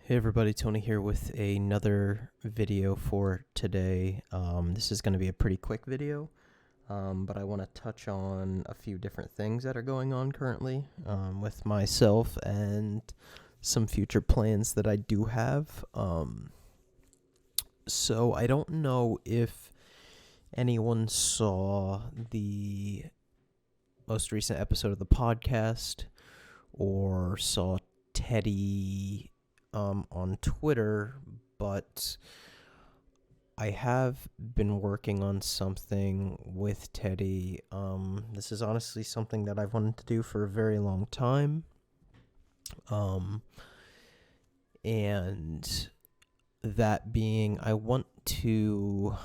Hey everybody, Tony here with another video for today. This is going to be a pretty quick video, but I want to touch on a few different things that are going on currently with myself and some future plans that I do have. So I don't know if anyone saw the most recent episode of the podcast or saw Teddy on Twitter, but I have been working on something with Teddy. This is honestly something that I've wanted to do for a very long time. And that being, I want to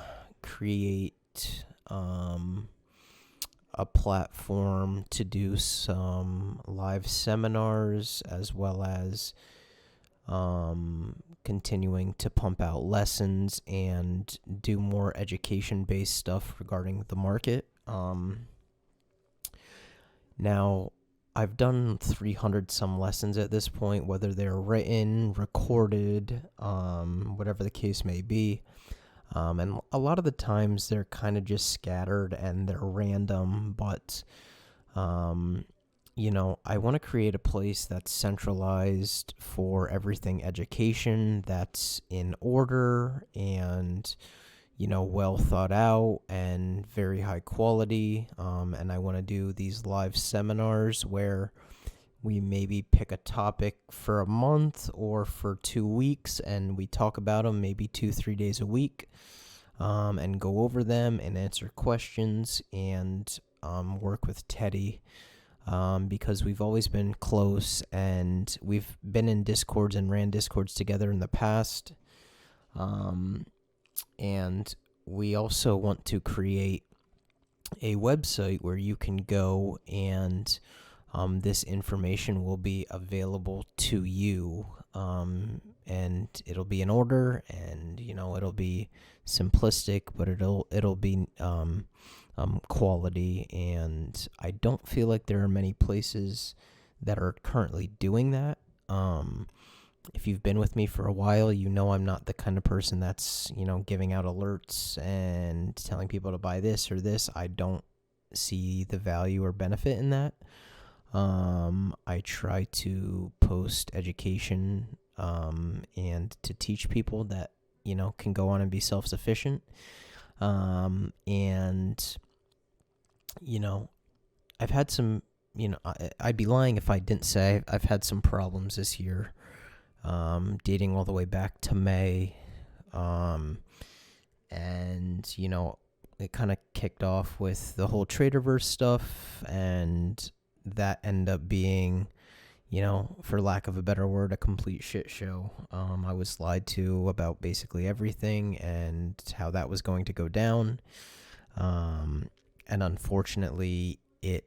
create a platform to do some live seminars as well as continuing to pump out lessons and do more education-based stuff regarding the market. Now, I've done 300 some lessons at this point, whether they're written, recorded, whatever the case may be. And a lot of the times they're kind of just scattered and they're random, but I want to create a place that's centralized for everything education, that's in order and, well thought out and very high quality. And I want to do these live seminars where we maybe pick a topic for a month or for 2 weeks and we talk about them maybe 2-3 days a week, and go over them and answer questions and work with Teddy. Because we've always been close and we've been in Discords and ran Discords together in the past. And we also want to create a website where you can go and this information will be available to you. And it'll be in order and, it'll be simplistic, but it'll be quality, and I don't feel like there are many places that are currently doing that. If you've been with me for a while, I'm not the kind of person that's, giving out alerts and telling people to buy this or this. I don't see the value or benefit in that. I try to post education and to teach people that, can go on and be self-sufficient. And I've had some, I'd be lying if I didn't say I've had some problems this year, dating all the way back to May. And, it kind of kicked off with the whole Traderverse stuff, and that ended up being, for lack of a better word, a complete shit show. I was lied to about basically everything and how that was going to go down. And unfortunately, it,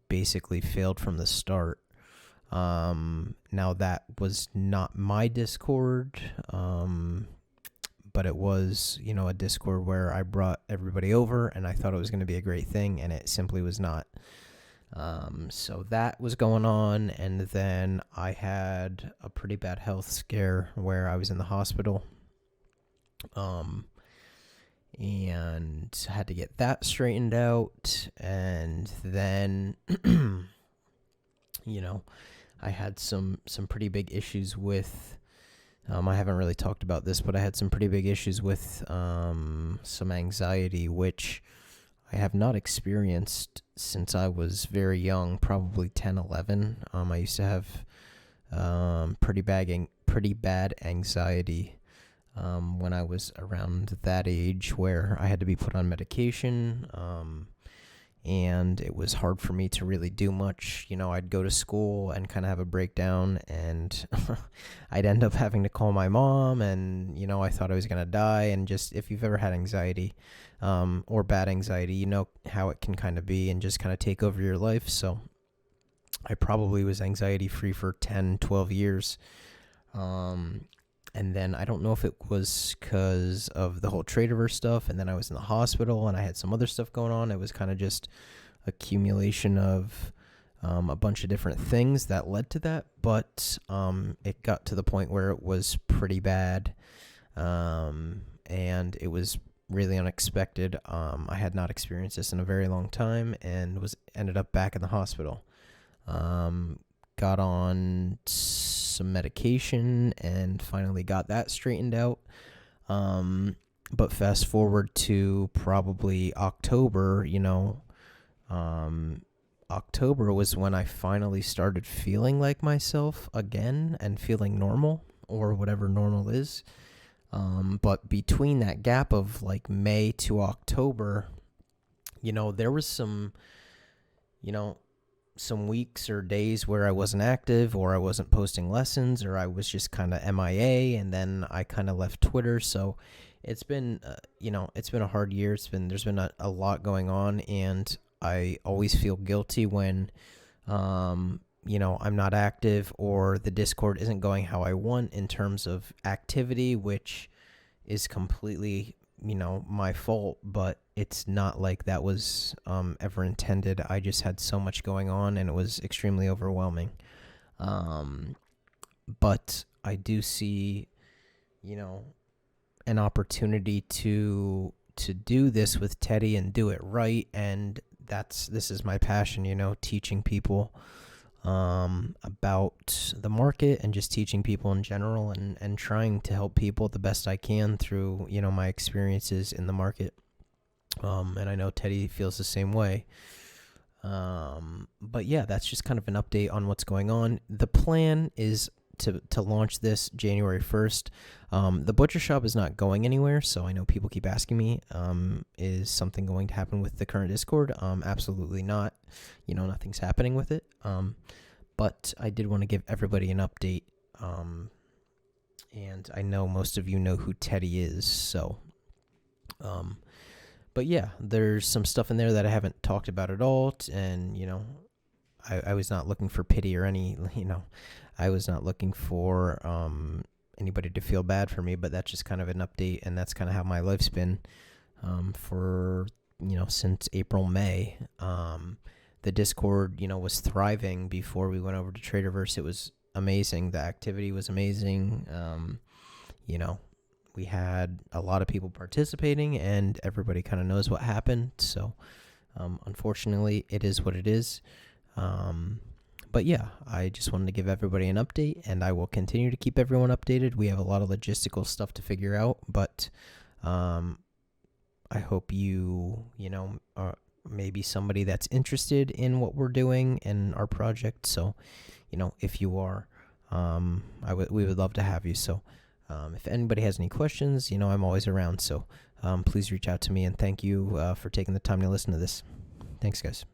basically failed from the start. Now that was not my Discord, but it was, a Discord where I brought everybody over and I thought it was going to be a great thing, and it simply was not. So that was going on, and then I had a pretty bad health scare where I was in the hospital. And had to get that straightened out, and then I had some pretty big issues with I haven't really talked about this, but I had some pretty big issues with some anxiety, which I have not experienced since I was very young, probably 10, 11. I used to have pretty bad anxiety when I was around that age, where I had to be put on medication, and it was hard for me to really do much. I'd go to school and kind of have a breakdown, and I'd end up having to call my mom, and, I thought I was going to die. And just, if you've ever had anxiety or bad anxiety, you know how it can kind of be and just kind of take over your life. So I probably was anxiety free for 10, 12 years. And then I don't know if it was because of the whole Traderverse stuff, and then I was in the hospital and I had some other stuff going on. It was kind of just accumulation of a bunch of different things that led to that, but it got to the point where it was pretty bad, and it was really unexpected. I had not experienced this in a very long time, and ended up back in the hospital. Got on some medication and finally got that straightened out. But fast forward to probably October, October was when I finally started feeling like myself again and feeling normal, or whatever normal is. But between that gap of like May to October, there was some weeks or days where I wasn't active, or I wasn't posting lessons, or I was just kind of MIA, and then I kind of left Twitter. So it's been, it's been a hard year. There's been a lot going on, and I always feel guilty when, I'm not active, or the Discord isn't going how I want in terms of activity, which is completely, my fault, but it's not like that was ever intended. I just had so much going on, and it was extremely overwhelming. But I do see, an opportunity to do this with Teddy and do it right, and this is my passion, teaching people about the market, and just teaching people in general, and trying to help people the best I can through, my experiences in the market. And I know Teddy feels the same way. But yeah, that's just kind of an update on what's going on. The plan is to launch this January 1st. The butcher shop is not going anywhere, so I know people keep asking me, is something going to happen with the current Discord? Absolutely not. Nothing's happening with it. But I did want to give everybody an update. And I know most of you know who Teddy is, so but yeah, there's some stuff in there that I haven't talked about at all, and I was not looking for pity or any, I was not looking for anybody to feel bad for me, but that's just kind of an update, and that's kind of how my life's been for, since April, May. The Discord, was thriving before we went over to Traderverse. It was amazing. The activity was amazing. We had a lot of people participating, and everybody kind of knows what happened. So, unfortunately, it is what it is. But yeah, I just wanted to give everybody an update, and I will continue to keep everyone updated. We have a lot of logistical stuff to figure out, but I hope you are maybe somebody that's interested in what we're doing and our project. So, if you are, we would love to have you. So, if anybody has any questions, I'm always around. So, please reach out to me, and thank you for taking the time to listen to this. Thanks, guys.